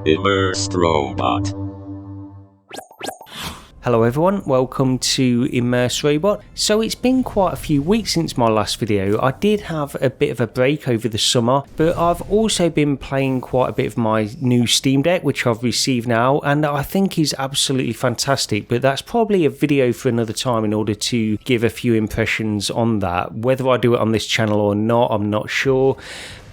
Immersed Robot. Hello everyone, welcome to Immersed Robot. So it's been quite a few weeks since my last video. I did have a bit of a break over the summer, but I've also been playing quite a bit of my new Steam Deck, which I've received now, and I think is absolutely fantastic, but that's probably a video for another time in order to give a few impressions on that. Whether I do it on this channel or not, I'm not sure.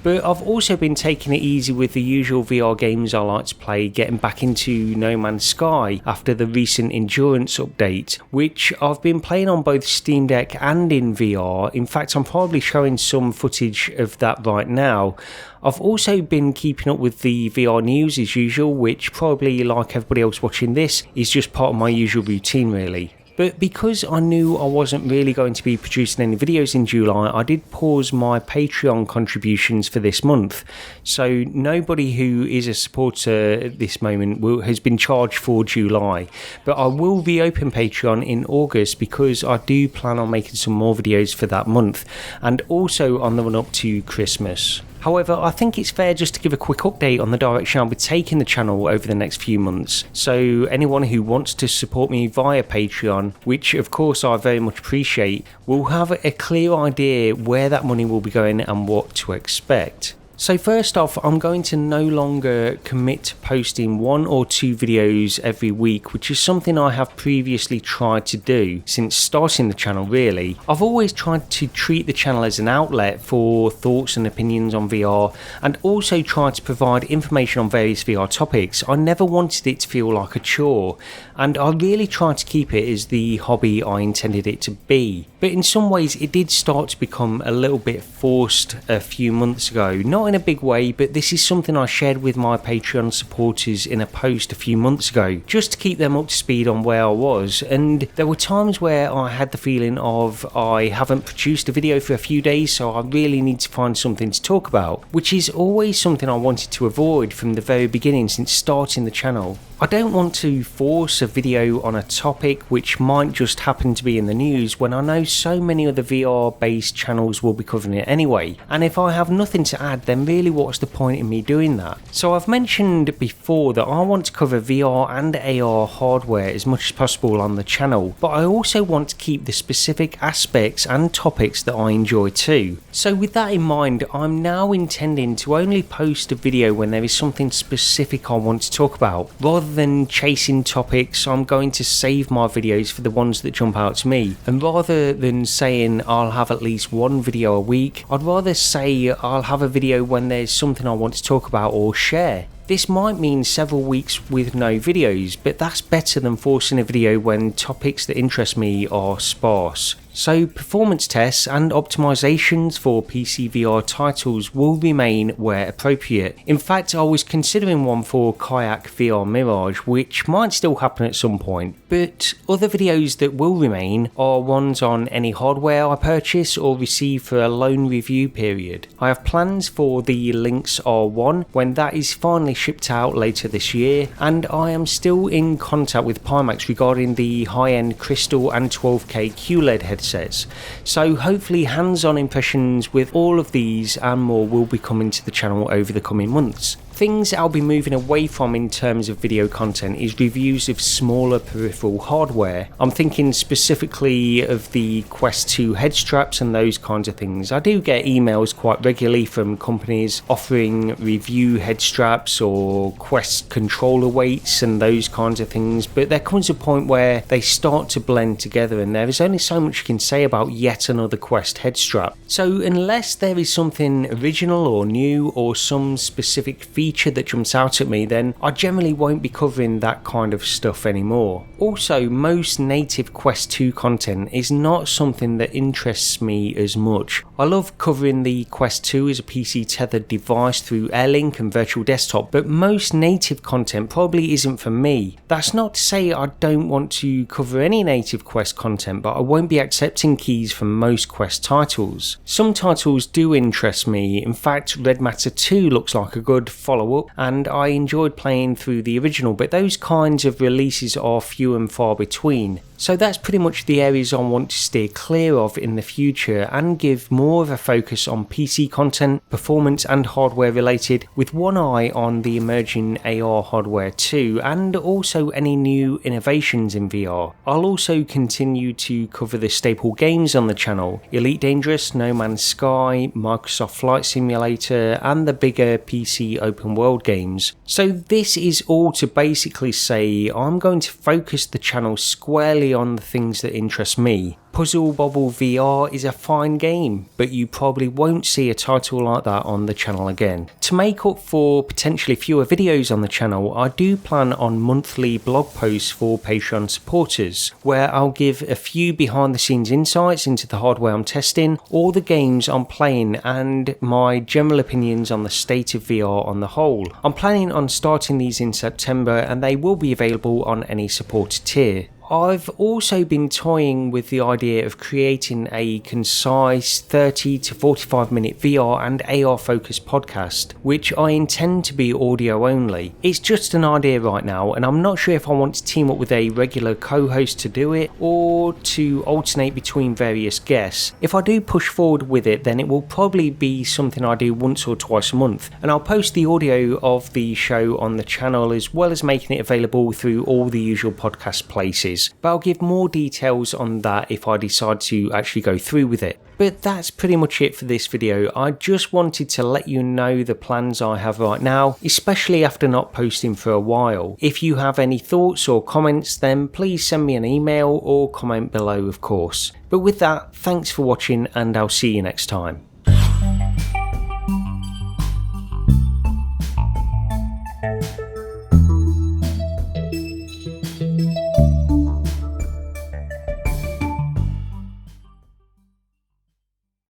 But I've also been taking it easy with the usual VR games I like to play, getting back into No Man's Sky after the recent Endurance update, which I've been playing on both Steam Deck and in VR. In fact, I'm probably showing some footage of that right now. I've also been keeping up with the VR news as usual, which probably, like everybody else watching this, is just part of my usual routine really. But because I knew I wasn't really going to be producing any videos in July, I did pause my Patreon contributions for this month. So nobody who is a supporter at this moment has been charged for July. But I will reopen Patreon in August because I do plan on making some more videos for that month, and also on the run up to Christmas. However, I think it's fair just to give a quick update on the direction I'll be taking the channel over the next few months. So anyone who wants to support me via Patreon, which of course I very much appreciate, will have a clear idea where that money will be going and what to expect. So first off, I'm going to no longer commit to posting 1 or 2 videos every week, which is something I have previously tried to do since starting the channel really. I've always tried to treat the channel as an outlet for thoughts and opinions on VR, and also tried to provide information on various VR topics. I never wanted it to feel like a chore, and I really tried to keep it as the hobby I intended it to be. But in some ways it did start to become a little bit forced a few months ago. Not in a big way, but this is something I shared with my Patreon supporters in a post a few months ago, just to keep them up to speed on where I was. And there were times where I had the feeling of I haven't produced a video for a few days, so I really need to find something to talk about, which is always something I wanted to avoid from the very beginning since starting the channel. I don't want to force a video on a topic which might just happen to be in the news when I know so many other VR based channels will be covering it anyway, and if I have nothing to add, then really what's the point in me doing that? So I've mentioned before that I want to cover VR and AR hardware as much as possible on the channel, but I also want to keep the specific aspects and topics that I enjoy too. So with that in mind, I'm now intending to only post a video when there is something specific I want to talk about. Rather than chasing topics, I'm going to save my videos for the ones that jump out to me, and rather than saying I'll have at least 1 video a week, I'd rather say I'll have a video when there's something I want to talk about or share. This might mean several weeks with no videos, but that's better than forcing a video when topics that interest me are sparse. So performance tests and optimizations for PCVR titles will remain where appropriate. In fact, I was considering one for Kayak VR Mirage, which might still happen at some point, but other videos that will remain are ones on any hardware I purchase or receive for a loan review period. I have plans for the Lynx R1 when that is finally shipped out later this year, and I am still in contact with Pimax regarding the high-end Crystal and 12K QLED headsets. So hopefully hands-on impressions with all of these and more will be coming to the channel over the coming months. Things I'll be moving away from in terms of video content is reviews of smaller peripheral hardware. I'm thinking specifically of the Quest 2 head straps and those kinds of things. I do get emails quite regularly from companies offering review head straps or Quest controller weights and those kinds of things, but there comes a point where they start to blend together and there is only so much you can say about yet another Quest head strap. So unless there is something original or new or some specific feature that jumps out at me, then I generally won't be covering that kind of stuff anymore. Also, most native Quest 2 content is not something that interests me as much. I love covering the Quest 2 as a PC tethered device through Airlink and Virtual Desktop, but most native content probably isn't for me. That's not to say I don't want to cover any native Quest content, but I won't be accepting keys from most Quest titles. Some titles do interest me. In fact, Red Matter 2 looks like a good follow follow up, and I enjoyed playing through the original, but those kinds of releases are few and far between. So that's pretty much the areas I want to steer clear of in the future and give more of a focus on PC content, performance and hardware related, with one eye on the emerging AR hardware too, and also any new innovations in VR. I'll also continue to cover the staple games on the channel: Elite Dangerous, No Man's Sky, Microsoft Flight Simulator and the bigger PC open world games. So this is all to basically say I'm going to focus the channel squarely on the things that interest me. Puzzle Bobble VR is a fine game, but you probably won't see a title like that on the channel again. To make up for potentially fewer videos on the channel, I do plan on monthly blog posts for Patreon supporters, where I'll give a few behind the scenes insights into the hardware I'm testing, all the games I'm playing and my general opinions on the state of VR on the whole. I'm planning on starting these in September and they will be available on any supporter tier. I've also been toying with the idea of creating a concise 30 to 45 minute VR and AR focused podcast, which I intend to be audio only. It's just an idea right now, and I'm not sure if I want to team up with a regular co-host to do it or to alternate between various guests. If I do push forward with it, then it will probably be something I do once or twice a month, and I'll post the audio of the show on the channel as well as making it available through all the usual podcast places. But I'll give more details on that if I decide to actually go through with it. But that's pretty much it for this video. I just wanted to let you know the plans I have right now, especially after not posting for a while. If you have any thoughts or comments, then please send me an email or comment below, of course. But with that, thanks for watching and I'll see you next time.